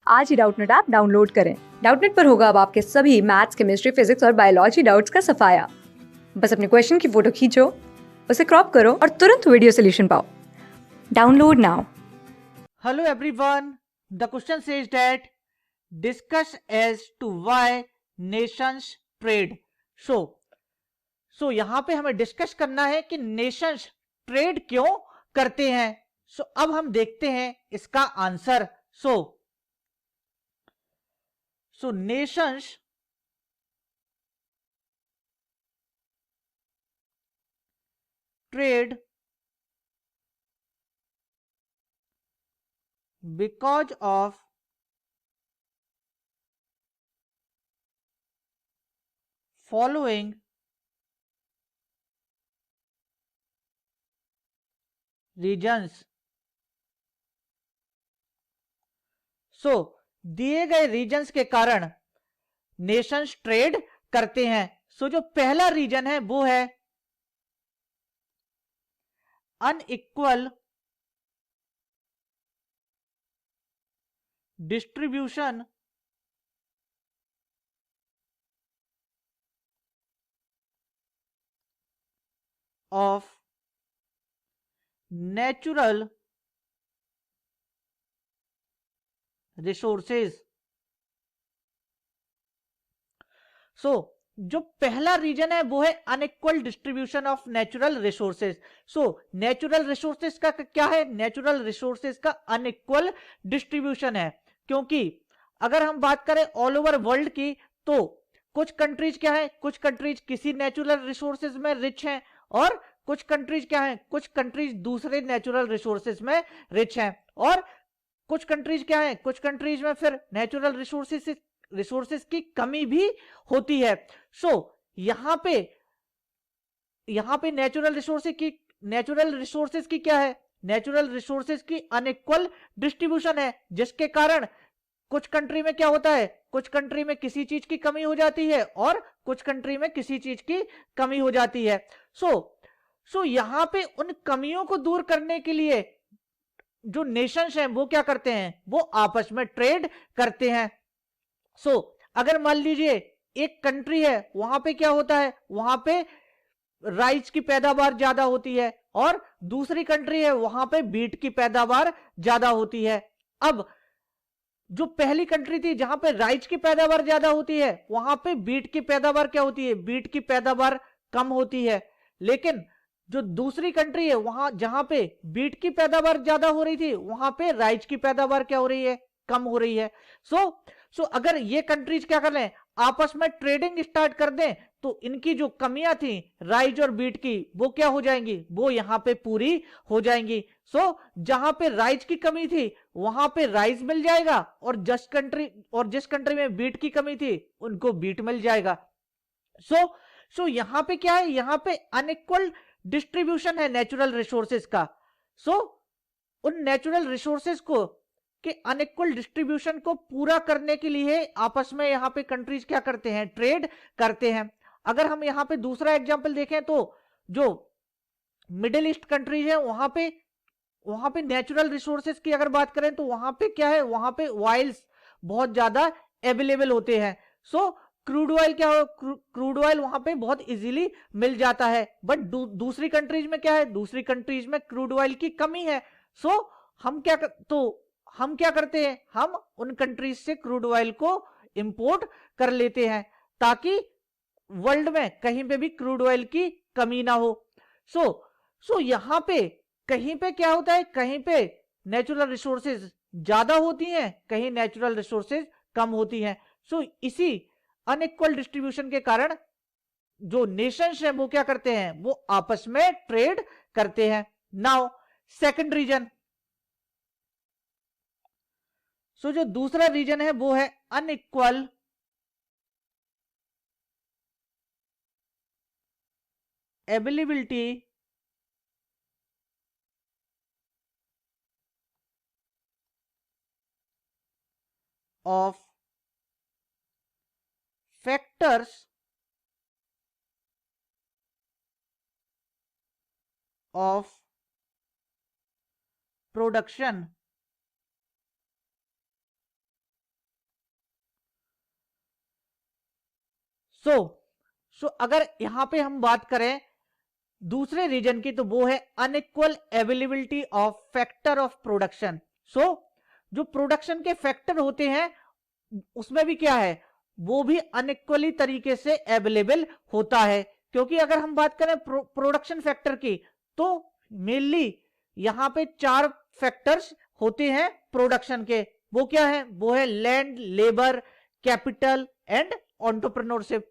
आज ही Doubtnut app download करें। Doubtnut पर होगा अब आपके सभी मैथ्स, केमिस्ट्री, फिजिक्स और बायोलॉजी डाउट्स का सफाया। बस अपने क्वेश्चन की फोटो खींचो, उसे क्रॉप करो और तुरंत वीडियो सोल्यूशन पाओ। Download now. Hello everyone. The question says that discuss as to why nations trade. So यहां पे हमें डिस्कस करना है कि नेशंस ट्रेड क्यों करते हैं। अब हम देखते हैं इसका answer. Nations trade because of following reasons. दिए गए रीजन्स के कारण नेशंस ट्रेड करते हैं। जो पहला रीजन है वो है unequal distribution of natural resources. जो पहला रीजन है वो है unequal distribution of natural resources. Natural resources का क्या है? नेचुरल रिसोर्सेज का अनइक्वल डिस्ट्रीब्यूशन है, क्योंकि अगर हम बात करें ऑल ओवर वर्ल्ड की तो कुछ कंट्रीज क्या है, कुछ कंट्रीज किसी नेचुरल रिसोर्सेज में रिच हैं और कुछ कंट्रीज क्या है, कुछ कंट्रीज दूसरे नेचुरल रिसोर्सेज में रिच हैं और कुछ कंट्रीज क्या है, कुछ कंट्रीज में फिर नेचुरल रिसोर्सेज की कमी भी होती है। यहां पे नेचुरल रिसोर्सेज की क्या है, नेचुरल रिसोर्सेज की अनइक्वल डिस्ट्रीब्यूशन है, जिसके कारण कुछ कंट्री में क्या होता है, कुछ कंट्री में किसी चीज की कमी हो जाती है और कुछ कंट्री में किसी चीज की कमी हो जाती है। यहां पे उन कमियों को दूर करने के लिए जो नेशंस हैं वो क्या करते हैं, वो आपस में ट्रेड करते हैं। अगर मान लीजिए एक कंट्री है, वहां पे क्या होता है, वहां पे राइस की पैदावार ज्यादा होती है और दूसरी कंट्री है वहां पे बीट की पैदावार ज्यादा होती है। अब जो पहली कंट्री थी जहां पे राइस की पैदावार ज्यादा होती है, वहां पे बीट की पैदावार क्या होती है, बीट की पैदावार कम होती है। लेकिन जो दूसरी कंट्री है वहां जहां पे बीट की पैदावार ज्यादा हो रही थी, वहां पे राइस की पैदावार क्या हो रही है, कम हो रही है। सो अगर ये कंट्रीज क्या कर लें, आपस में ट्रेडिंग स्टार्ट कर दें, तो इनकी जो कमियां थी राइस और बीट की, वो क्या हो जाएंगी, वो यहां पे पूरी हो जाएंगी। जहां पे राइस की कमी थी वहां पे राइस मिल जाएगा और जिस कंट्री में बीट की कमी थी उनको बीट मिल जाएगा। यहां पे क्या है, यहां पे अनइक्वल डिस्ट्रीब्यूशन है नेचुरल रिसोर्सेज का। उन नेचुरल रिसोर्सेज को के अनइक्वल डिस्ट्रीब्यूशन को पूरा करने के लिए आपस में यहां पे कंट्रीज क्या करते हैं, ट्रेड करते हैं। अगर हम यहां पे दूसरा एग्जांपल देखें तो जो मिडिल ईस्ट कंट्रीज है वहां पे नेचुरल रिसोर्सेज की अगर बात करें तो वहां पे क्या है, वहां पे ऑयल्स बहुत ज्यादा अवेलेबल होते हैं। क्रूड ऑयल क्या हो, क्रूड ऑयल वहां पे बहुत इजीली मिल जाता है। बट दूसरी कंट्रीज में क्या है, दूसरी कंट्रीज में क्रूड ऑयल की कमी है। सो हम क्या तो हम क्या करते हैं, हम उन कंट्रीज से क्रूड ऑयल को इंपोर्ट कर लेते हैं ताकि वर्ल्ड में कहीं पे भी क्रूड ऑयल की कमी ना हो। यहां पे कहीं पे क्या होता है, कहीं पे नेचुरल रिसोर्सेज ज्यादा होती हैं, कहीं नेचुरल रिसोर्सेज कम होती हैं। इसी अनइक्वल डिस्ट्रीब्यूशन के कारण जो नेशंस हैं वो क्या करते हैं, वो आपस में ट्रेड करते हैं। नाउ सेकंड रीजन, जो दूसरा रीजन है वो है unequal availability of factors of production सो अगर यहां पे हम बात करें दूसरे रीजन की, तो वो है unequal availability of factor of production. So जो प्रोडक्शन के फैक्टर होते हैं उसमें भी क्या है, वो भी अनइक्वली तरीके से अवेलेबल होता है। क्योंकि अगर हम बात करें प्रोडक्शन फैक्टर की, तो मेनली यहां पे 4 फैक्टर्स होते हैं प्रोडक्शन के। वो क्या है, वो है land, labour, capital and entrepreneurship.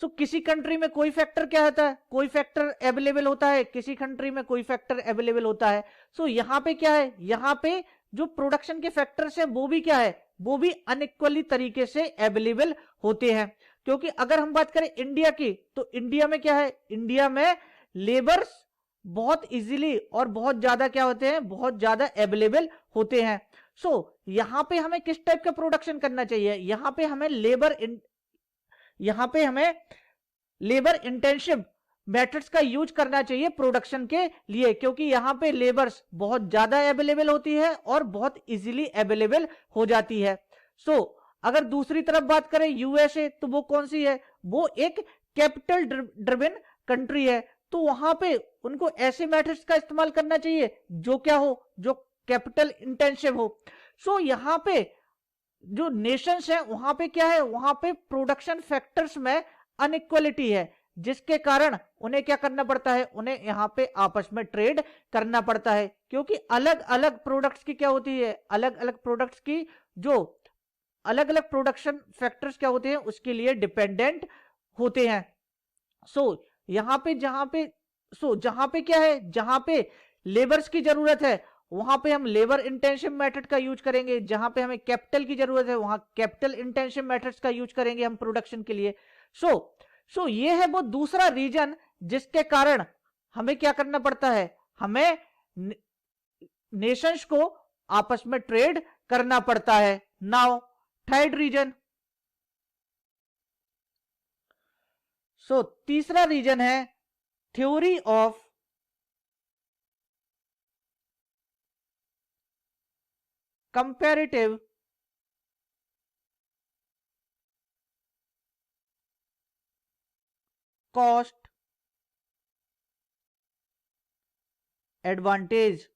So किसी कंट्री में कोई फैक्टर क्या होता है, कोई फैक्टर अवेलेबल होता है, किसी कंट्री में कोई फैक्टर अवेलेबल होता है। सो यहाँ पे क्या है, यहाँ पे जो प्रोडक्शन के फैक्टर्स है वो भी क्या है, वो भी अनइक्वली तरीके से अवेलेबल होते हैं। क्योंकि अगर हम बात करें इंडिया की, तो इंडिया में क्या है, इंडिया में लेबर्स बहुत इजीली और बहुत ज्यादा क्या होते हैं, बहुत ज्यादा अवेलेबल होते हैं। सो यहाँ पे हमें किस टाइप का प्रोडक्शन करना चाहिए, यहाँ पे हमें लेबर इंटेंसिव मेथड्स का यूज करना चाहिए प्रोडक्शन के लिए। क्योंकि यहाँ पे लेबर्स बहुत ज्यादा अवेलेबल होती है और बहुत इजीली अवेलेबल हो जाती है। सो अगर दूसरी तरफ बात करें यूएसए, तो वो कौन सी है, वो एक कैपिटल ड्रिवन कंट्री है। तो वहां पे उनको ऐसे मेथड्स का इस्तेमाल करना चाहिए जो क्या हो, जो कैपिटल इंटेंसिव हो। सो यहाँ पे जो नेशंस है वहां पे क्या है, वहां पे प्रोडक्शन फैक्टर्स में अनइक्वलिटी है, जिसके कारण उन्हें क्या करना पड़ता है, उन्हें यहाँ पे आपस में ट्रेड करना पड़ता है। क्योंकि अलग अलग प्रोडक्ट्स की क्या होती है, अलग अलग प्रोडक्ट्स की जो अलग अलग प्रोडक्शन फैक्टर्स क्या होते हैं उसके लिए डिपेंडेंट होते हैं। सो यहाँ पे जहां पे क्या है, जहां पे लेबर्स की जरूरत है वहां पे हम लेबर इंटेंसिव मेथड का यूज करेंगे, जहां पे हमें कैपिटल की जरूरत है वहां कैपिटल इंटेंसिव मेथड्स का यूज करेंगे हम प्रोडक्शन के लिए। सो ये है वो दूसरा रीजन जिसके कारण हमें क्या करना पड़ता है, हमें नेशंस को आपस में ट्रेड करना पड़ता है। नाउ थर्ड रीजन, सो तीसरा रीजन है theory of comparative cost advantage.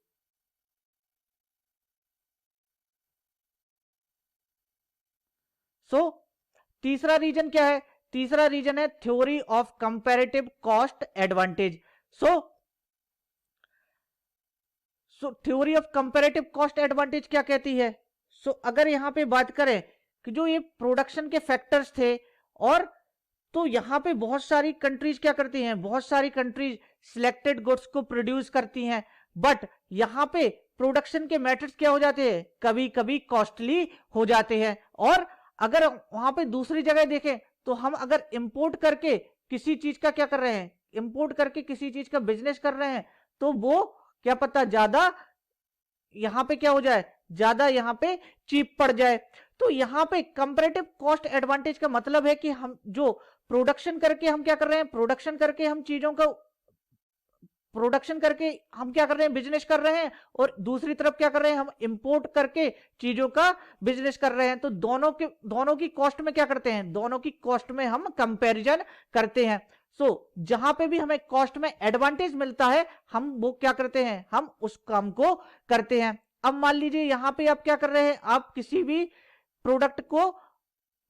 So तीसरा रीजन क्या है, तीसरा रीजन है theory of comparative cost advantage. So theory of comparative cost advantage क्या कहती है, अगर यहां पे बात करें कि जो ये प्रोडक्शन के फैक्टर्स थे, और तो यहां पे बहुत सारी कंट्रीज क्या करती हैं, बहुत सारी कंट्रीज सिलेक्टेड गुड्स को प्रोड्यूस करती हैं, बट यहां पे प्रोडक्शन के मेथड्स क्या हो जाते हैं, कभी कभी कॉस्टली हो जाते हैं। और अगर वहां पे दूसरी जगह देखें तो हम अगर इंपोर्ट करके किसी चीज का क्या कर रहे हैं, इंपोर्ट करके किसी चीज का बिजनेस कर रहे हैं, तो वो क्या पता ज्यादा यहां पे क्या हो जाए, ज्यादा यहां पे चीप पड़ जाए। तो यहां पे कंपैरेटिव कॉस्ट एडवांटेज का मतलब है कि हम जो प्रोडक्शन करके हम क्या कर रहे हैं, प्रोडक्शन करके हम चीजों का प्रोडक्शन करके हम क्या कर रहे हैं, बिजनेस कर रहे हैं, और दूसरी तरफ क्या कर रहे हैं, हम इंपोर्ट करके चीजों का बिजनेस कर रहे हैं। तो दोनों की कॉस्ट में क्या करते हैं, दोनों की कॉस्ट में हम कंपैरिजन करते हैं। जहां पे भी हमें कॉस्ट में एडवांटेज मिलता है हम वो क्या करते हैं, हम उस काम को करते हैं। अब मान लीजिए यहां पे आप क्या कर रहे हैं, आप किसी भी प्रोडक्ट को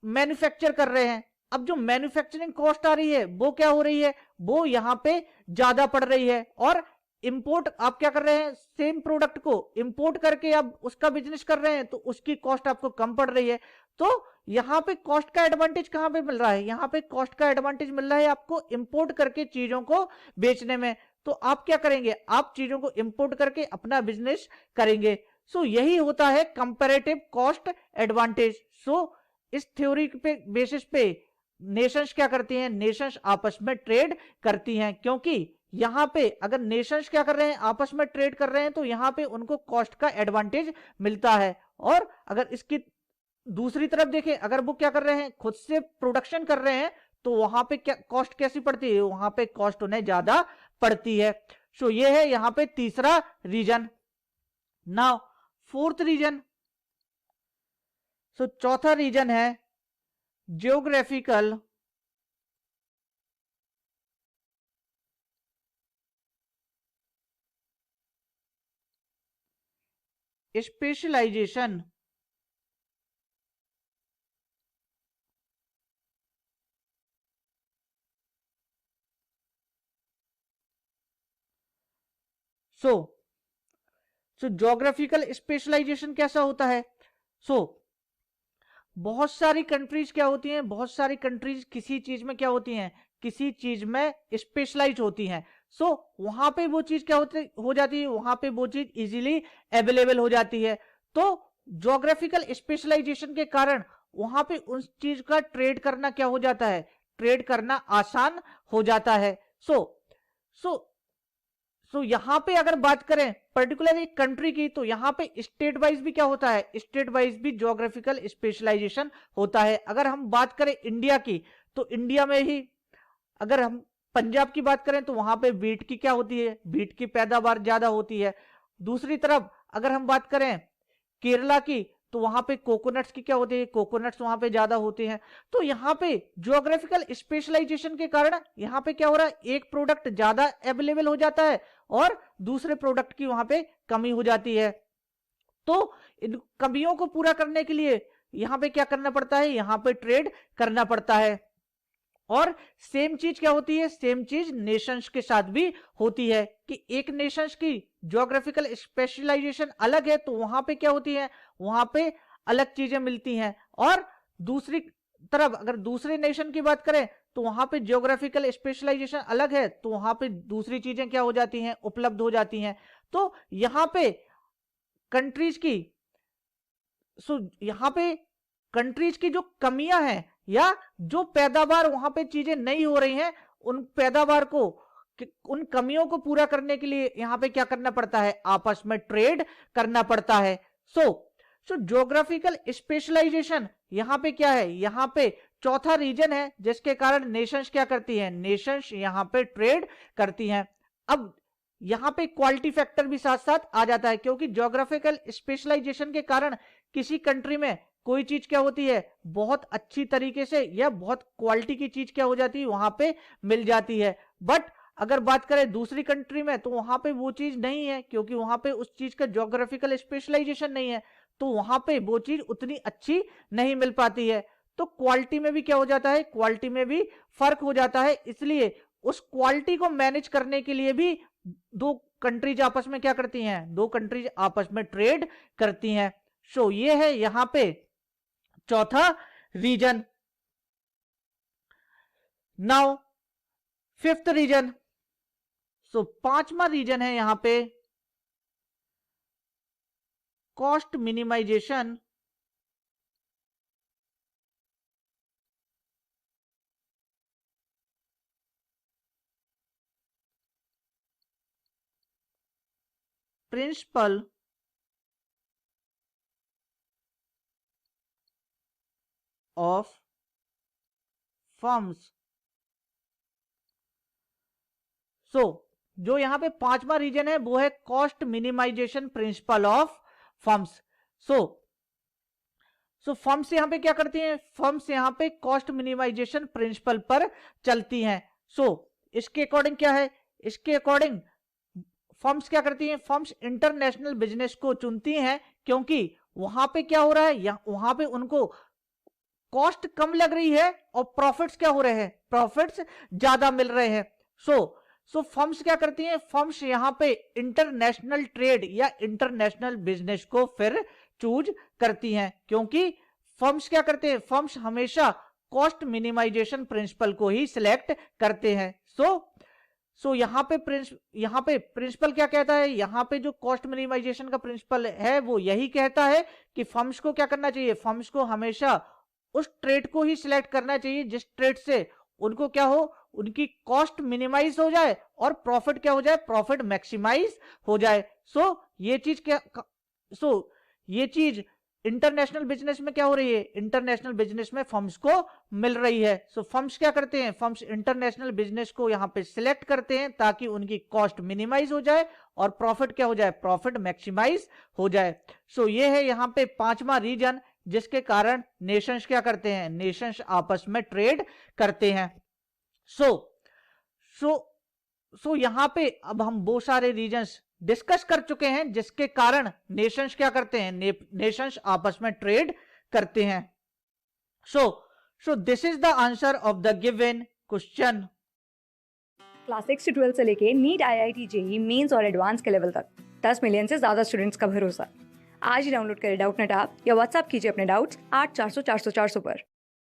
मैन्युफैक्चर कर रहे हैं। अब जो मैन्युफैक्चरिंग कॉस्ट आ रही है वो क्या हो रही है, वो यहां पे ज्यादा पड़ रही है। और इंपोर्ट आप क्या कर रहे हैं, सेम प्रोडक्ट को इंपोर्ट करके आप उसका बिजनेस कर रहे हैं, तो उसकी कॉस्ट आपको कम पड़ रही है। तो यहां पे कॉस्ट का एडवांटेज कहां पे मिल रहा है, यहां पे कॉस्ट का एडवांटेज मिल रहा है आपको इंपोर्ट करके चीजों को बेचने में। तो आप क्या करेंगे, आप चीजों को इंपोर्ट करके अपना बिजनेस करेंगे। यही होता है कंपैरेटिव कॉस्ट एडवांटेज। इस थ्योरी पे बेसिस पे नेशंस क्या करती हैं, नेशंस आपस में ट्रेड करती हैं। क्योंकि यहां पे अगर नेशंस क्या कर रहे हैं, आपस में ट्रेड कर रहे हैं, तो यहां पे उनको कॉस्ट का एडवांटेज मिलता है। और अगर इसकी दूसरी तरफ देखें, अगर वो क्या कर रहे हैं, खुद से प्रोडक्शन कर रहे हैं, तो वहां पे क्या कॉस्ट कैसी पड़ती है, वहां पे कॉस्ट उन्हें ज्यादा पड़ती है। ये है यहां पे तीसरा रीजन। नाउ फोर्थ रीजन, चौथा रीजन है ज्योग्राफिकल स्पेशलाइजेशन सो ज्योग्राफिकल स्पेशलाइजेशन कैसा होता है? बहुत सारी कंट्रीज क्या होती हैं, बहुत सारी कंट्रीज किसी चीज में क्या होती हैं, किसी चीज में स्पेशलाइज होती हैं। वहां पे वो चीज क्या हो जाती है, वहां पे वो चीज इजीली अवेलेबल हो जाती है। तो ज्योग्राफिकल स्पेशलाइजेशन के कारण वहां पे उस चीज का ट्रेड करना क्या हो जाता है, ट्रेड करना आसान हो जाता है। सो यहां पे अगर बात करें पर्टिकुलर एक कंट्री की, तो यहां पे स्टेट वाइज भी क्या होता है, स्टेट वाइज भी ज्योग्राफिकल स्पेशलाइजेशन होता है। अगर हम बात करें इंडिया की, तो इंडिया में ही अगर हम पंजाब की बात करें तो वहां पे वीट की क्या होती है, वीट की पैदावार ज्यादा होती है। दूसरी तरफ अगर हम बात करें केरला की, तो वहां पे कोकोनट्स की क्या होती है, कोकोनट्स वहां पे ज्यादा होते हैं। तो यहाँ पे ज्योग्राफिकल स्पेशलाइजेशन के कारण यहाँ पे क्या हो रहा है, एक प्रोडक्ट ज्यादा अवेलेबल हो जाता है और दूसरे प्रोडक्ट की वहां पे कमी हो जाती है। तो इन कमियों को पूरा करने के लिए यहाँ पे क्या करना पड़ता है, यहाँ पे ट्रेड करना पड़ता है। और सेम चीज क्या होती है, सेम चीज नेशंस के साथ भी होती है कि एक नेशंस की ज्योग्राफिकल स्पेशलाइजेशन अलग है, तो वहां पे क्या होती है, वहां पे अलग चीजें मिलती हैं। और दूसरी तरफ अगर दूसरे नेशन की बात करें, तो वहां पे ज्योग्राफिकल स्पेशलाइजेशन अलग है, तो वहां पे दूसरी चीजें क्या हो जाती हैं, उपलब्ध हो जाती हैं। तो यहां पे कंट्रीज की यहां पे कंट्रीज की जो कमियां हैं या जो पैदावार वहां पे चीजें नहीं हो रही हैं, उन पैदावार को, उन कमियों को पूरा करने के लिए यहां पे क्या करना पड़ता है, आपस में ट्रेड करना पड़ता है। सो ज्योग्राफिकल स्पेशलाइजेशन यहां पे क्या है, यहां पे चौथा रीजन है जिसके कारण नेशंस क्या करती हैं, नेशंस यहां पे ट्रेड करती हैं। अब यहां पे क्वालिटी फैक्टर भी साथ साथ आ जाता है, क्योंकि ज्योग्राफिकल स्पेशलाइजेशन के कारण किसी कंट्री में कोई चीज क्या होती है, बहुत अच्छी तरीके से या बहुत क्वालिटी की चीज क्या हो जाती है, वहां पे मिल जाती है। बट अगर बात करें दूसरी कंट्री में, तो वहां पे वो चीज नहीं है, क्योंकि वहां पे उस चीज का ज्योग्राफिकल स्पेशलाइजेशन नहीं है, तो वहां पे वो चीज उतनी अच्छी नहीं मिल पाती है। तो क्वालिटी में भी क्या हो जाता है, क्वालिटी में भी फर्क हो जाता है। इसलिए उस क्वालिटी को मैनेज करने के लिए भी दो कंट्रीज आपस में क्या करती हैं, दो कंट्रीज आपस में ट्रेड करती हैं। ये है यहां पे चौथा रीजन। नाउ फिफ्थ रीजन, पांचवा रीजन है यहां पे cost minimisation principle of firms. जो यहां पे पांचवा रीजन है वो है cost minimisation principle of firms. Firms यहां पे क्या करती हैं, फर्म्स यहां पे कॉस्ट मिनिमाइजेशन प्रिंसिपल पर चलती हैं। इसके अकॉर्डिंग क्या है, इसके अकॉर्डिंग फर्म्स क्या करती हैं, फर्म्स इंटरनेशनल बिजनेस को चुनती हैं, क्योंकि वहां पे क्या हो रहा है, वहां पे उनको कॉस्ट कम लग रही है और प्रॉफिट्स क्या हो रहे हैं, प्रॉफिट्स ज्यादा मिल रहे हैं। फर्म्स क्या करती हैं, फर्म्स यहां पे इंटरनेशनल ट्रेड या इंटरनेशनल बिजनेस को फिर चूज करती हैं, क्योंकि फर्म्स क्या करते हैं, फर्म्स हमेशा कॉस्ट मिनिमाइजेशन प्रिंसिपल को ही सिलेक्ट करते हैं। यहां पे प्रिंसिपल क्या कहता है, यहां पे जो कॉस्ट मिनिमाइजेशन का प्रिंसिपल है वो यही कहता है कि फर्म्स को क्या करना चाहिए, फर्म्स को हमेशा उस ट्रेड को ही सिलेक्ट करना चाहिए जिस ट्रेड से उनको क्या हो, उनकी कॉस्ट मिनिमाइज हो जाए और प्रॉफिट क्या हो जाए, प्रॉफिट मैक्सिमाइज हो जाए। ये चीज इंटरनेशनल बिजनेस में क्या हो रही है, इंटरनेशनल बिजनेस में फर्म्स को मिल रही है। फर्म्स क्या करते हैं, फर्म्स इंटरनेशनल बिजनेस को यहां पे सिलेक्ट करते हैं ताकि उनकी कॉस्ट मिनिमाइज हो जाए और प्रॉफिट क्या हो जाए, प्रॉफिट मैक्सिमाइज हो जाए। ये है यहां पे पांचवा रीजन जिसके कारण नेशंस क्या करते हैं, नेशंस आपस में ट्रेड करते हैं। सो यहां पे अब हम वो सारे रीजन्स डिस्कस कर चुके हैं जिसके कारण नेशंस क्या करते हैं, नेशंस आपस में ट्रेड करते हैं। So this is the answer of the given question. Class 6 से 12 से लेके नीट, IIT, जेई मेंस और एडवांस के लेवल तक 10 मिलियन से ज्यादा स्टूडेंट्स का भरोसा। आज ही डाउनलोड करें डाउटनेट ऐप या व्हाट्सएप कीजिए अपने डाउट्स 8400 400 400 पर।